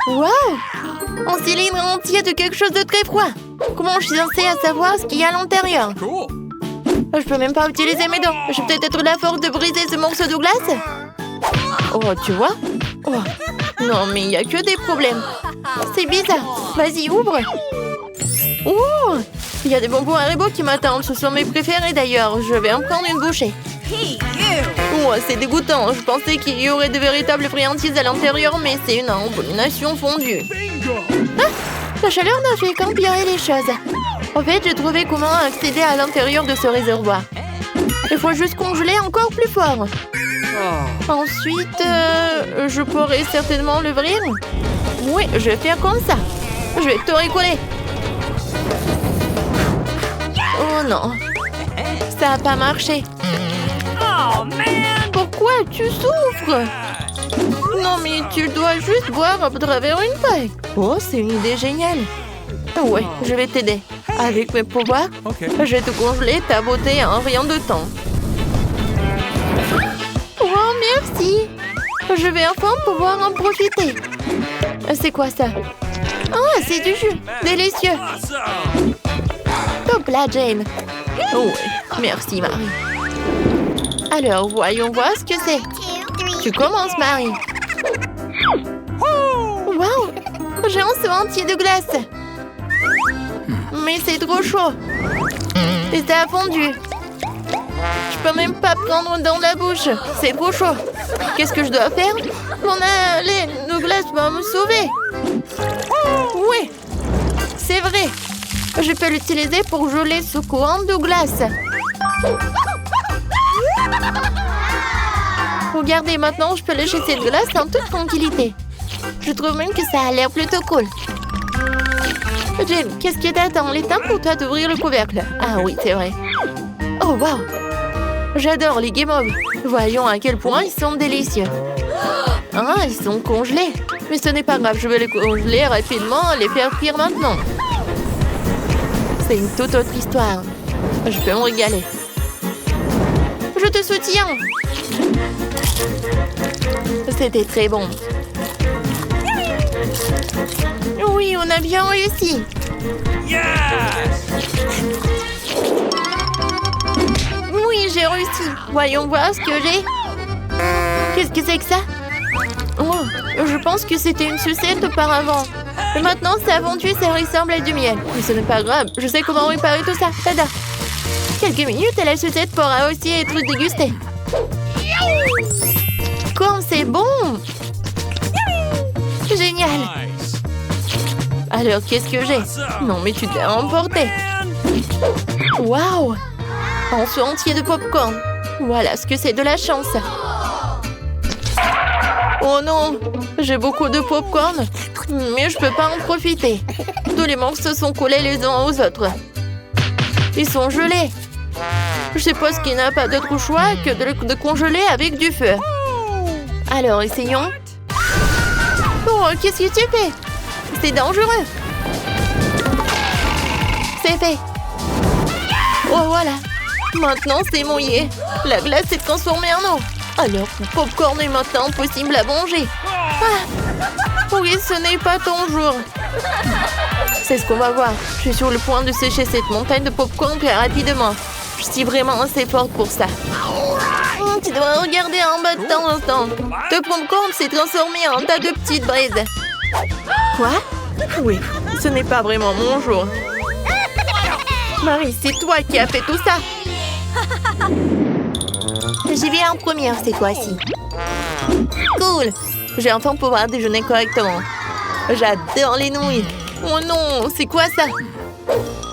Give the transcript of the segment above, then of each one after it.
Waouh! Un cylindre entier de quelque chose de très froid. Comment je suis censée savoir ce qu'il y a à l'intérieur? Je peux même pas utiliser mes dents. Je vais peut-être être la force de briser ce morceau de glace. Oh, tu vois? Oh. Non, mais il n'y a que des problèmes. C'est bizarre. Vas-y, ouvre. Oh! Il y a des bonbons Haribo qui m'attendent. Ce sont mes préférés d'ailleurs. Je vais en prendre une bouchée. Oh, c'est dégoûtant. Je pensais qu'il y aurait de véritables friandises à l'intérieur, mais c'est une abomination fondue. Ah! La chaleur n'a fait qu'empirer les choses. En fait, j'ai trouvé comment accéder à l'intérieur de ce réservoir. Il faut juste congeler encore plus fort. Ensuite, je pourrais certainement l'ouvrir. Oui, je vais faire comme ça. Je vais tout recoller. Oh non, ça n'a pas marché. Pourquoi tu souffres? Non, mais tu dois juste boire à travers une paille. Oh, c'est une idée géniale. Ouais, je vais t'aider. Avec mes pouvoirs, je vais te congeler ta beauté en rien de temps. Oh, merci. Je vais enfin pouvoir en profiter. C'est quoi ça? Ah, c'est du jus. Délicieux. Top là, Jane. Oh, ouais. Merci, Marie. Alors, voyons voir ce que c'est. Tu commences, Marie. Waouh! J'ai un seau entier de glace. Mais c'est trop chaud. Et ça a fondu. Je peux même pas prendre dans la bouche. C'est trop chaud. Qu'est-ce que je dois faire? Mon lait de glace va me sauver. Oui, c'est vrai. Je peux l'utiliser pour geler ce courant de glace. Regardez, maintenant je peux lécher cette glace en toute tranquillité. Je trouve même que ça a l'air plutôt cool. Jane, qu'est-ce qui t'attend? Il est temps pour toi d'ouvrir le couvercle. Ah oui, c'est vrai. Oh, wow! J'adore les guimauves. Voyons à quel point ils sont délicieux. Ah, ils sont congelés. Mais ce n'est pas grave, je vais les congeler rapidement et les faire cuire maintenant. C'est une toute autre histoire. Je peux me régaler. Je te soutiens. C'était très bon. Oui, on a bien réussi. Oui, j'ai réussi. Voyons voir ce que j'ai. Qu'est-ce que c'est que ça? Oh, je pense que c'était une sucette auparavant. Et maintenant, ça a fondu, ça ressemble à du miel. Mais ce n'est pas grave, je sais comment réparer tout ça. Tada! Quelques minutes et la sucette pourra aussi être dégustée. Comme c'est bon! Génial! Alors, qu'est-ce que j'ai? Non, mais tu t'es emporté. Waouh! Un seau entier de popcorn. Voilà ce que c'est de la chance. Oh non! J'ai beaucoup de popcorn, mais je peux pas en profiter. Tous les morceaux sont collés les uns aux autres. Ils sont gelés. Je suppose qu'il n'a pas d'autre choix que de congeler avec du feu. Alors, essayons. Oh, qu'est-ce que tu fais? C'est dangereux. C'est fait. Oh, voilà. Maintenant, c'est mouillé. La glace s'est transformée en eau. Alors, le popcorn est maintenant possible à manger. Ah, oui, ce n'est pas ton jour. C'est ce qu'on va voir. Je suis sur le point de sécher cette montagne de popcorn très rapidement. Je suis vraiment assez forte pour ça. Tu devrais regarder en bas de temps en temps. Le popcorn s'est transformé en tas de petites braises. Quoi? Oui, ce n'est pas vraiment mon jour. Marie, c'est toi qui as fait tout ça. J'y vais en première cette fois-ci. Cool. J'ai enfin pouvoir déjeuner correctement. J'adore les nouilles. Oh non, c'est quoi ça?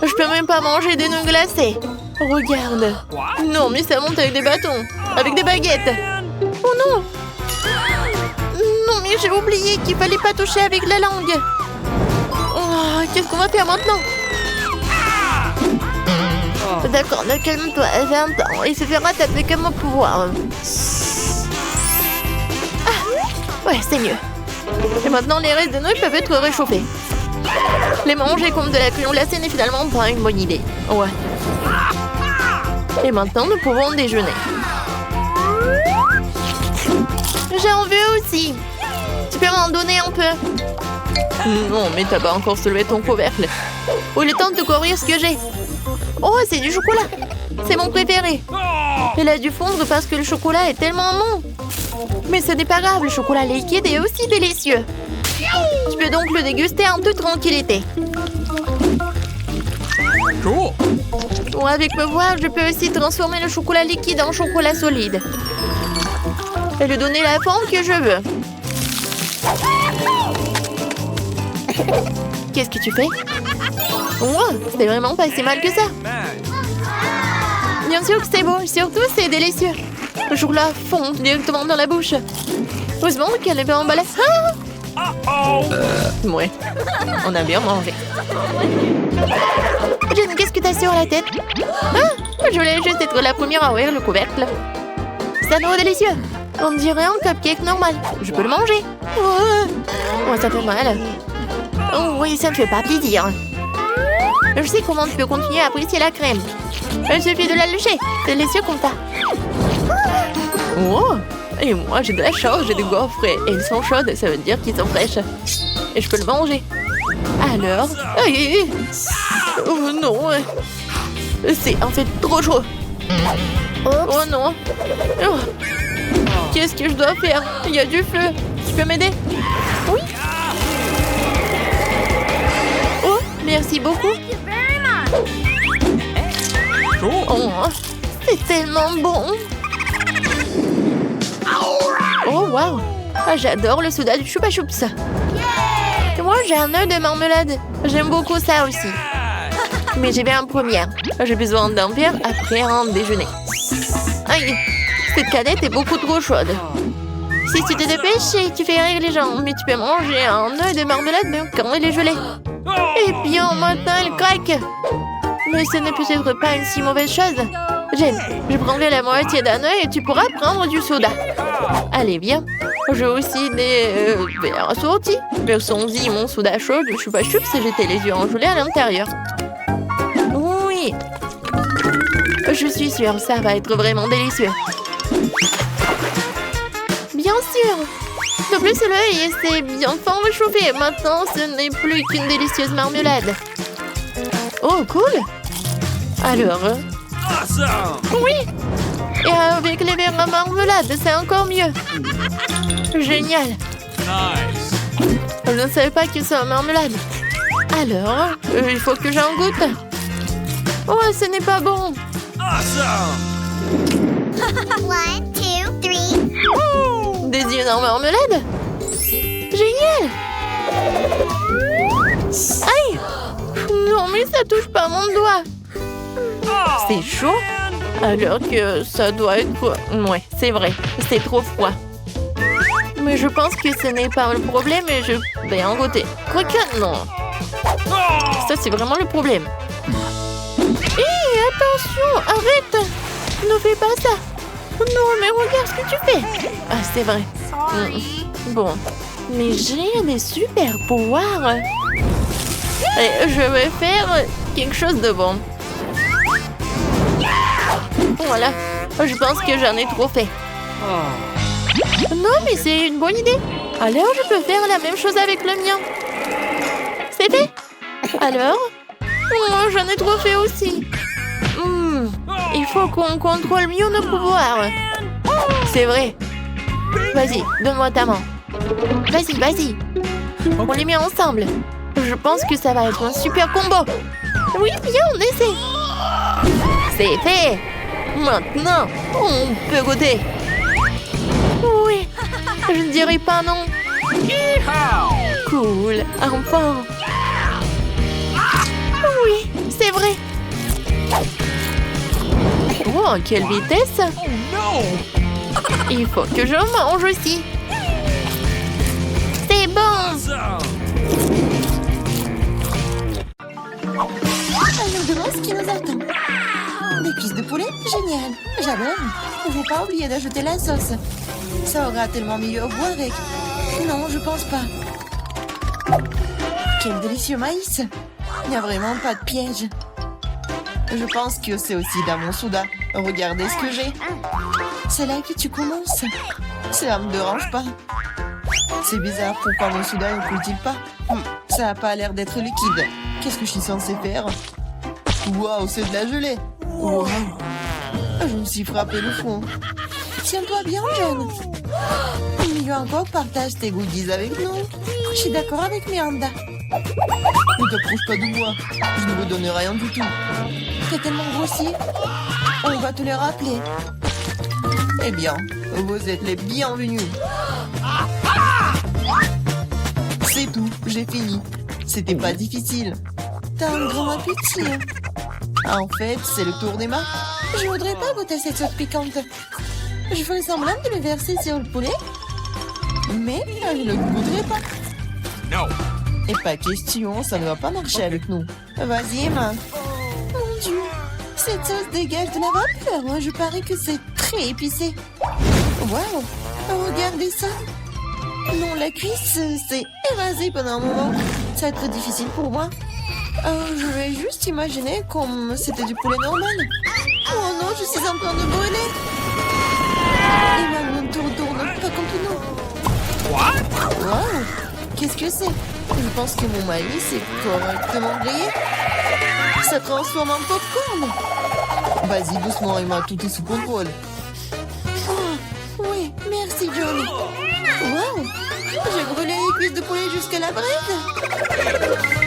Je peux même pas manger des nouilles glacées. Regarde. Non, mais ça monte avec des bâtons. Avec des baguettes. Oh non. Non, mais j'ai oublié qu'il fallait pas toucher avec la langue. Oh, qu'est-ce qu'on va faire maintenant? D'accord, calme-toi, 20 ans. Il se fera taper comme mon pouvoir. Ah, ouais, c'est mieux. Et maintenant, les restes de nouilles peuvent être réchauffés. Les manger comme de la crème glacée n'est finalement pas une bonne idée. Ouais. Et maintenant, nous pouvons déjeuner. J'en veux aussi. Tu peux m'en donner un peu? Non, mais t'as pas encore soulevé ton couvercle. Oh, il est temps de découvrir ce que j'ai. Oh, c'est du chocolat. C'est mon préféré. Il a dû fondre parce que le chocolat est tellement bon. Mais ce n'est pas grave, le chocolat liquide est aussi délicieux. Tu peux donc le déguster en toute tranquillité. Bon, avec me voir, je peux aussi transformer le chocolat liquide en chocolat solide. Et lui donner la forme que je veux. Qu'est-ce que tu fais? Oh, c'est vraiment pas si mal que ça. Bien sûr que c'est beau, surtout c'est délicieux. Le chocolat fond directement dans la bouche. Heureusement qu'elle est pas emballée. Ah! Ouais, on a bien mangé. Jen, qu'est-ce que t'as sur la tête? Ah, je voulais juste être la première à ouvrir le couvercle. C'est un nouveau délicieux. On dirait un cupcake normal. Je peux le manger. Oh, ça fait mal. Oh oui, ça ne fait pas plaisir. Je sais comment tu peux continuer à apprécier la crème. Il suffit de la lécher. C'est délicieux comme ça. Oh, et moi j'ai de la chance, j'ai des gaufres et elles sont chaudes, ça veut dire qu'ils sont fraîches. Et je peux le manger. Alors... Oh non. C'est en fait trop chaud. Oh non. Oh. Qu'est-ce que je dois faire? Il y a du feu. Tu peux m'aider? Oui. Oh, merci beaucoup. Oh, c'est tellement bon. Oh, waouh. Ah, j'adore le soda du Chupa Chups. Et moi, j'ai un œuf de marmelade. J'aime beaucoup ça aussi. Mais j'ai bien en première. J'ai besoin d'un verre après un déjeuner. Aïe, cette canette est beaucoup trop chaude. Si tu te dépêches, tu fais rire les gens. Mais tu peux manger un œuf de marmelade même quand il est gelé. Et bien, maintenant, il craque. Mais ce n'est peut-être pas une si mauvaise chose. Jen, je prendrai la moitié d'un œuf et tu pourras prendre du soda. Allez, viens. J'ai aussi des verres assortis. Versons-y mon soda chaud de Chupa Chups et j'étais les yeux engelés à l'intérieur. Oui. Je suis sûre, ça va être vraiment délicieux. Bien sûr. De plus, l'œil s'est bien fort réchauffé. Maintenant, ce n'est plus qu'une délicieuse marmelade. Oh, cool. Alors... Oui. Et avec les verres à marmelade, c'est encore mieux. Génial. Je ne savais pas que c'est en marmelade. Alors, il faut que j'en goûte. Oh, ce n'est pas bon. 1, 2, 3. Des yeux en marmelade? Génial. Aïe. Non, mais ça touche pas mon doigt. C'est chaud? Alors que ça doit être... Ouais, c'est vrai. C'est trop froid. Mais je pense que ce n'est pas le problème et je vais en goûter. Quoique, non. Ça, c'est vraiment le problème. Hé, attention, arrête. Ne fais pas ça. Non, mais regarde ce que tu fais. Ah, c'est vrai. Bon. Mais j'ai des super pouvoirs. Et je vais faire quelque chose de bon. Voilà. Je pense que j'en ai trop fait. Non, mais c'est une bonne idée. Alors, je peux faire la même chose avec le mien. C'est fait. Alors, moi, j'en ai trop fait aussi. Il faut qu'on contrôle mieux nos pouvoirs. C'est vrai. Vas-y, donne-moi ta main. Vas-y, vas-y. On les met ensemble. Je pense que ça va être un super combo. Oui, viens, on essaie. C'est fait. Maintenant, on peut goûter. Oui, je ne dirais pas non. Cool, enfin. Oui, c'est vrai. Oh, quelle vitesse. Il faut que je mange aussi. C'est bon. Je me demande ce qui nous attend. Des cuisses de poulet? Génial. J'adore. Il ne faut pas oublier d'ajouter la sauce. Ça aura tellement mieux au goût avec. Non, je pense pas. Quel délicieux maïs. Il n'y a vraiment pas de piège. Je pense que c'est aussi dans mon soda. Regardez ce que j'ai. C'est là que tu commences. Ça me dérange pas. C'est bizarre, pourquoi mon soda ne coule-t-il pas? Ça a pas l'air d'être liquide. Qu'est-ce que je suis censée faire? Waouh, c'est de la gelée. Wow. Je me suis frappé le front. Tiens-toi bien, John. Mio encore partage tes goodies avec nous. Je suis d'accord avec Miranda. Ne t'approche pas de moi. Je ne vous donne rien du tout. T'es tellement grossier. On va te le rappeler. Eh bien, vous êtes les bienvenus. C'est tout, j'ai fini. C'était pas difficile. T'as un grand appétit. En fait, c'est le tour des mains. Je voudrais pas goûter cette sauce piquante. Je ferais semblant de le verser sur le poulet. Mais je ne le goûterai pas. No. Et pas question, ça ne va pas marcher avec nous. Vas-y, Emma. Mon Dieu, cette sauce dégage de la vapeur. Je parie que c'est très épicé. Waouh, regardez ça. Non, la cuisse s'est évasée pendant un moment. Ça va être difficile pour moi. Je vais juste imaginer comme c'était du poulet normal. Oh non, je suis en train de brûler. Emma, ne te retourne pas contre nous. What? Waouh, qu'est-ce que c'est? Je pense que mon maïs est correctement grillé. Ça transforme en popcorn. Vas-y, doucement, Emma, tout est sous contrôle. Oh, oui, merci, John. Waouh, j'ai brûlé les cuisses de poulet jusqu'à la braise.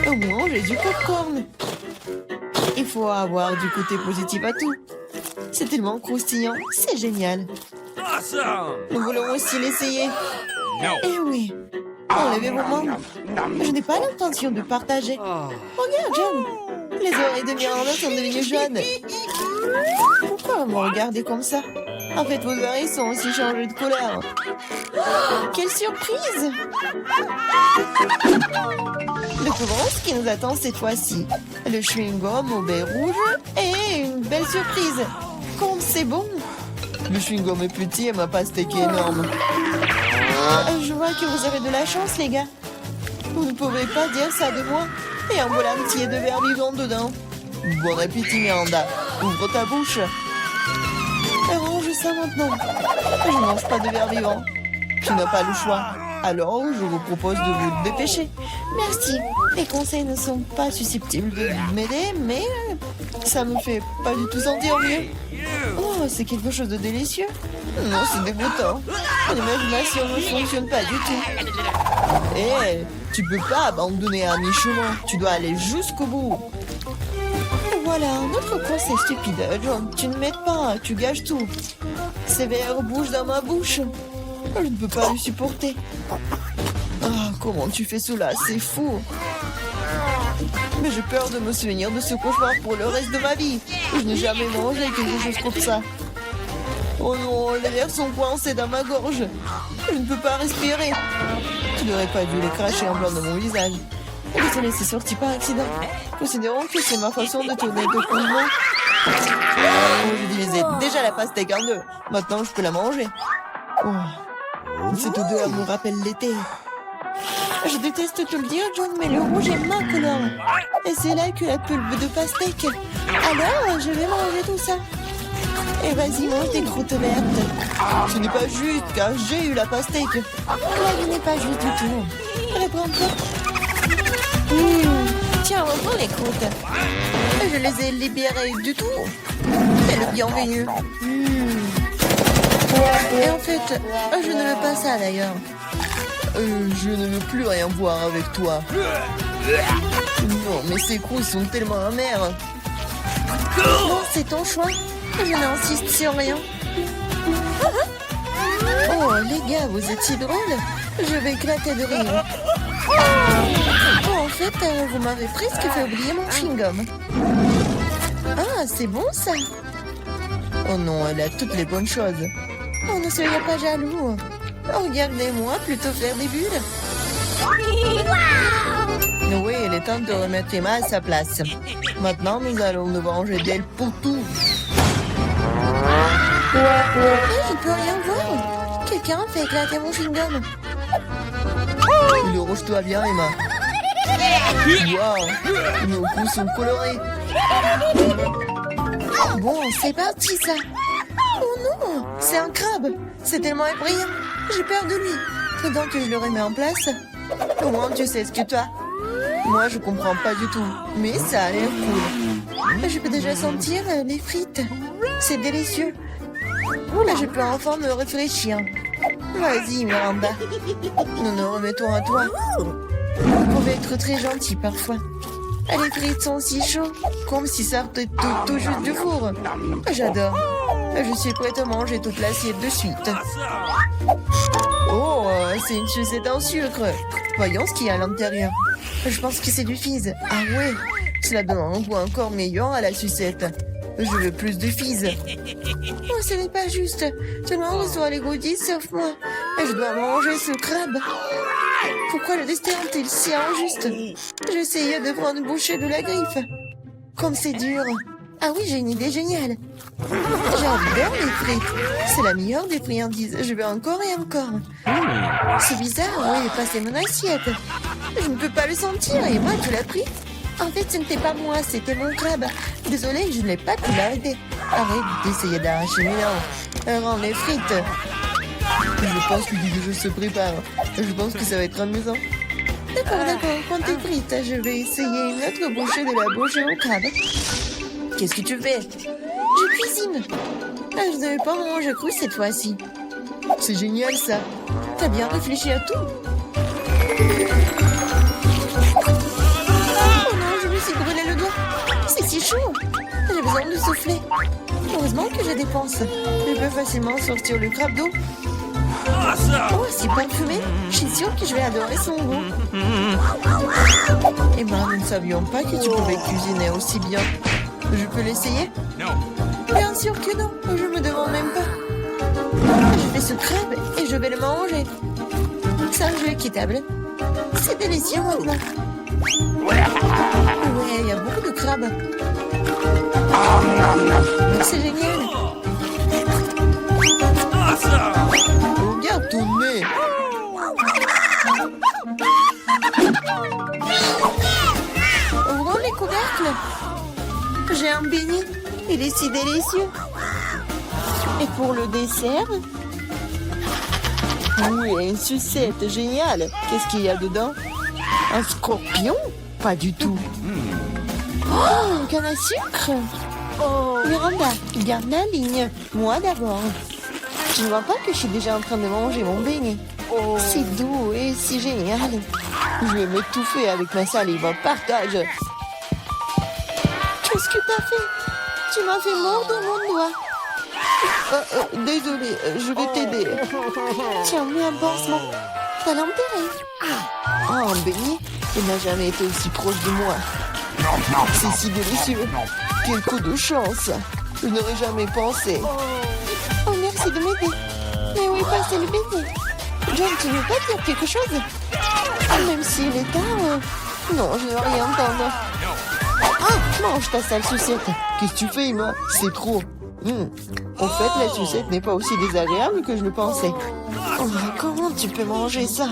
Au moins, j'ai du popcorn. Il faut avoir du côté positif à tout. C'est tellement croustillant, c'est génial. Awesome. Nous voulons aussi l'essayer. No. Eh oui, enlevez vos mains. Je n'ai pas l'intention de partager. Regarde, John. Les oreilles de Miranda sont devenues jaunes. Pourquoi vous me regardez comme ça? En fait, vos oreilles sont aussi changées de couleur. Quelle surprise! Découvrons ce qui nous attend cette fois-ci. Le chewing-gum au baie rouge et une belle surprise. Comme c'est bon! Le chewing-gum est petit et ma pastèque est énorme. Je vois que vous avez de la chance, les gars. Vous ne pouvez pas dire ça de moi. Et un bol entier de verre vivant dedans. Bon appétit, Miranda. Ouvre ta bouche. Range ça maintenant. Je ne mange pas de verre vivant. Tu n'as pas le choix. Alors, je vous propose de vous dépêcher. Merci. Les conseils ne sont pas susceptibles de m'aider, mais ça me fait pas du tout sentir mieux. Oh, c'est quelque chose de délicieux. Non, c'est dégoûtant. Mon imagination ne fonctionne pas du tout. Eh, tu peux pas abandonner à mi-chemin. Tu dois aller jusqu'au bout. Voilà, un autre conseil stupide. John, tu ne m'aides pas, tu gâches tout. Ces verres bougent dans ma bouche. Je ne peux pas le supporter. Ah, comment tu fais cela? C'est fou. Mais j'ai peur de me souvenir de ce cauchemar pour le reste de ma vie. Je n'ai jamais mangé quelque chose comme ça. Oh non, les verres sont coincés dans ma gorge. Je ne peux pas respirer. Tu n'aurais pas dû les cracher en blanc dans mon visage. Désolé, c'est sorti par accident. Considérons que c'est ma façon de tourner le condiment. Je divisais déjà la pastèque en deux. Maintenant, je peux la manger. Oh. Cette odeur me rappelle l'été. Je déteste te le dire, John, mais le rouge est ma couleur. Et c'est là que la pulpe de pastèque. Alors, je vais manger tout ça. Et vas-y, mange des croûtes vertes. Ce n'est pas juste, car j'ai eu la pastèque. La vie n'est pas juste du tout. Reprends-toi. Tiens, reprends les croûtes. Je les ai libérées du tout. C'est le bienvenu. Et en fait, je ne veux pas ça d'ailleurs. Je ne veux plus rien voir avec toi. Non, mais ces croûtes sont tellement amères. Non, c'est ton choix. Je n'insiste sur rien. Oh, les gars, vous êtes si drôles. Je vais éclater de rire. Oh, en fait, vous m'avez presque fait oublier mon chewing-gum. Ah, c'est bon ça. Oh non, elle a toutes les bonnes choses. Oh, ne soyez pas jaloux. Regardez-moi plutôt faire des bulles. Oui, il est temps de remettre Emma à sa place. Maintenant, nous allons nous venger d'elle pour tout. Je ne peux rien voir. Quelqu'un fait éclater mon chewing-gum. Le rouge-toi bien, Emma. Waouh, nos coups sont colorés. Bon, c'est parti, ça. Oh non, c'est un crabe. C'est tellement effrayant. J'ai peur de lui. Donc, je le remets en place. Au moins, tu sais ce que tu as. Moi, je comprends pas du tout, mais ça a l'air cool. Je peux déjà sentir les frites. C'est délicieux. Là, je peux enfin me réfléchir. Vas-y, Miranda. Nous nous remettons à toi. Vous pouvez être très gentil parfois. Les frites sont si chaudes, comme si ça sortait tout juste du four. J'adore. Je suis prête à manger toute l'assiette de suite. Oh, c'est une sucette en sucre. Voyons ce qu'il y a à l'intérieur. Je pense que c'est du fizz. Ah ouais, cela donne un goût encore meilleur à la sucette. Je veux plus de fizz. Oh, ce n'est pas juste. Tout le monde reçoit les goodies sauf moi. Je dois manger ce crabe. Pourquoi le destin est-il si injuste? J'essayais de prendre une bouchée de la griffe. Comme c'est dur. Ah oui, j'ai une idée géniale. J'adore les frites. C'est la meilleure des friandises. Je veux encore et encore. C'est bizarre, oui, passer mon assiette. Je ne peux pas le sentir. Et moi, tu l'as pris? En fait, ce n'était pas moi, c'était mon crabe. Désolée, je n'ai pas pu l'arrêter. Arrête d'essayer d'arracher mes dents. Rends les frites. Je pense que quelque chose se prépare. Je pense que ça va être amusant. D'accord, prends tes frites. Je vais essayer une autre bouchée de la bouche au crabe. Qu'est-ce que tu fais? Je cuisine. Je ne devais pas manger cru cette fois-ci. C'est génial ça. T'as bien réfléchi à tout. Oh non, je me suis brûlé le doigt. C'est si chaud. J'ai besoin de souffler. Heureusement que j'ai des pinces. Je peux facilement sortir le crabe d'eau. Oh, c'est parfumé. Je suis sûre que je vais adorer son goût. Eh ben, nous ne savions pas que tu pouvais cuisiner aussi bien. Je peux l'essayer? Bien sûr que non. Je me demande même pas. Je fais ce crabe et je vais le manger. C'est un jeu équitable. C'est délicieux maintenant. Ouais, il y a beaucoup de crabes. C'est génial. Regarde ton nez. Ouvrons les couvercles. J'ai un beignet. Il est si délicieux. Et pour le dessert? Oui, une sucette géniale. Qu'est-ce qu'il y a dedans? Un scorpion? Pas du tout. Oh, une canne à sucre. Oh, Miranda, garde la ligne. Moi d'abord. Tu ne vois pas que je suis déjà en train de manger mon beignet? C'est doux et si génial. Je vais m'étouffer avec ma salive. Partage. Qu'est-ce que t'as fait? Tu m'as fait mordre mon doigt. Désolée, je vais t'aider. Tiens, mets un pansement. T'as l'enterré. Oh, un beignet. Il n'a jamais été aussi proche de moi. C'est si délicieux. Quel coup de chance. Je n'aurais jamais pensé. Oh, merci de m'aider. Mais où est passé le beignet? John, tu ne veux pas dire quelque chose? Même s'il est tard. Non, je ne veux rien entendre. Ah, mange ta sale sucette. Qu'est-ce que tu fais, Emma? C'est trop. En fait, la sucette n'est pas aussi désagréable que je le pensais. Oh, comment tu peux manger ça?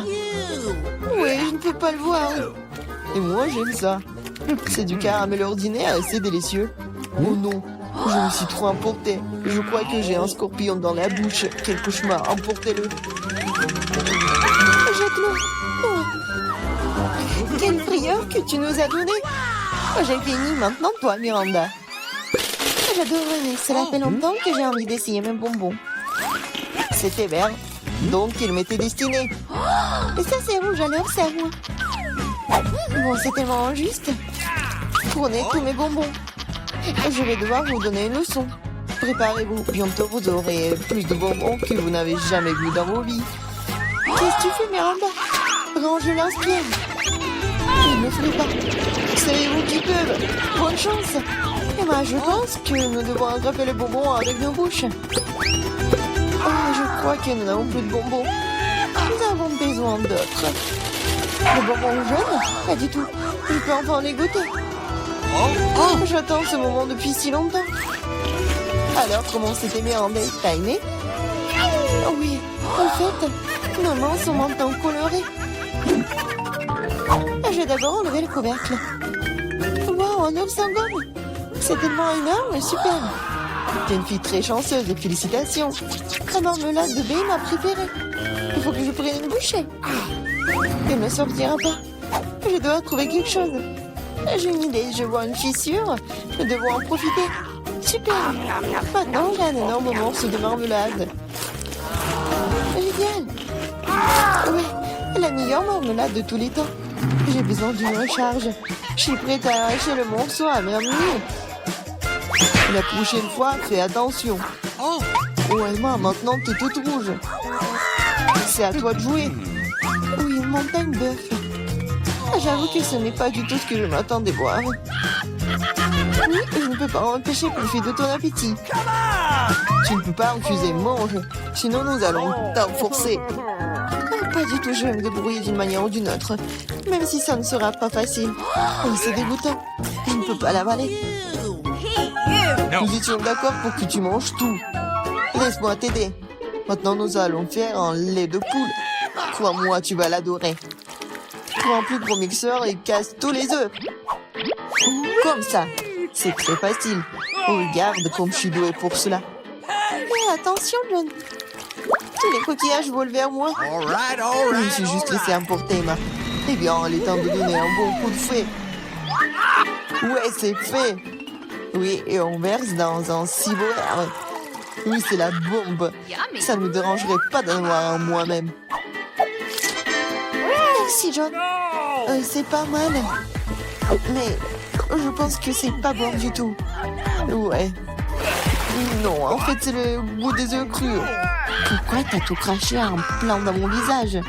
Oui, je ne peux pas le voir. Et moi, j'aime ça. C'est du caramel ordinaire et c'est délicieux. Oh non, je me suis trop emportée. Je crois que j'ai un scorpion dans la bouche. Quel cauchemar, emportez-le. Jette-le. Oh. Quelle frayeur que tu nous as donné. J'ai fini, maintenant toi, Miranda. J'adorais, cela fait longtemps que j'ai envie d'essayer mes bonbons. C'était vert, donc il m'était destiné. Et ça c'est rouge, alors c'est à moi. Bon, c'est tellement injuste. Prenez tous mes bonbons. Je vais devoir vous donner une leçon. Préparez-vous, bientôt vous aurez plus de bonbons que vous n'avez jamais vu dans vos vies. Qu'est-ce que tu fais, Miranda? Range l'inspire. Il ne fait pas. Savez-vous qui peuvent? Bonne chance. Et moi, je pense que nous devons attraper les bonbons avec nos bouches. Oh, je crois que nous n'avons plus de bonbons. Nous avons besoin d'autres. Les bonbons jaunes? Pas du tout. Je peux enfin les goûter. Oh, j'attends ce moment depuis si longtemps. Alors, comment c'était Miranda? T'as aimé? Oh oui, en fait, nos mains sont maintenant colorées. Je vais d'abord enlever le couvercle. Wow, un œuf sans gomme. C'est tellement énorme, super. T'es une fille très chanceuse et félicitations. La marmelade de baie m'a préférée. Il faut que je prenne une bouchée. Elle ne sortira pas. Je dois trouver quelque chose. J'ai une idée, je vois une fissure. Nous devons en profiter. Super. Maintenant, j'ai un énorme morceau de marmelade. Génial. Ouais, la meilleure marmelade de tous les temps. J'ai besoin d'une recharge. Je suis prête à arracher le morceau à ma main. La prochaine fois, fais attention. Oh, Emma, maintenant t'es toute rouge. C'est à toi de jouer. Oui, une montagne d'œufs. J'avoue que ce n'est pas du tout ce que je m'attendais voir. Oui, je ne peux pas empêcher profiter de ton appétit. Tu ne peux pas refuser, mange. Sinon, nous allons t'enforcer. Pas du tout, je vais me débrouiller d'une manière ou d'une autre. Même si ça ne sera pas facile. Oui, c'est dégoûtant. Je ne peux pas l'avaler. Nous étions d'accord pour que tu manges tout. Laisse-moi t'aider. Maintenant, nous allons faire un lait de poule. Crois-moi, tu vas l'adorer. Prends un plus gros mixeur et casse tous les œufs. Comme ça. C'est très facile. Regarde comme je suis douée pour cela. Mais attention, John. Tous les coquillages volent vers moi. Je me suis juste laissé emporter, Emma. Eh bien, il est temps de donner un bon coup de fouet. Ouais, c'est fait. Oui, et on verse dans un ciboire. Oui, c'est la bombe. Ça ne me dérangerait pas d'en avoir un moi-même. Merci, John. C'est pas mal. Mais je pense que c'est pas bon du tout. Ouais. Non, en fait, c'est le goût des œufs crus. Pourquoi t'as tout craché en plein dans mon visage?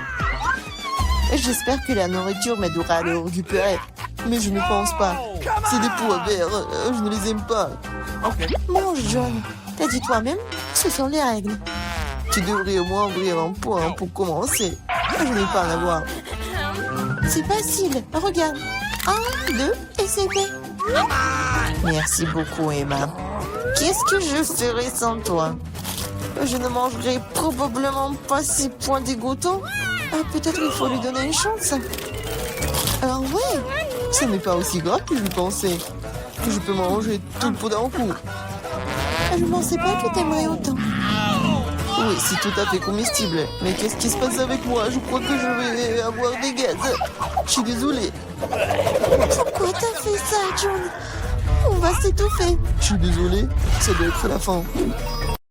J'espère que la nourriture m'aidera à le récupérer. Mais je ne pense pas. C'est des pois verts. Je ne les aime pas. Mange, John. T'as dit toi-même, ce sont les règles. Tu devrais au moins ouvrir un point pour commencer. Je n'ai pas à en avoir. C'est facile. Regarde. 1, 2, et c'est fait. Merci beaucoup, Emma. Qu'est-ce que je ferais sans toi? Je ne mangerai probablement pas ces points dégoûtants. Peut-être il faut lui donner une chance. Alors ouais, ce n'est pas aussi grave que je pensais. Je peux manger tout le pot d'un coup. Je ne pensais pas que t'aimerais autant. Oui, c'est tout à fait comestible. Mais qu'est-ce qui se passe avec moi? Je crois que je vais avoir des gaz. Je suis désolée. Pourquoi t'as fait ça, John? On va s'étouffer. Je suis désolée, ça doit être la fin.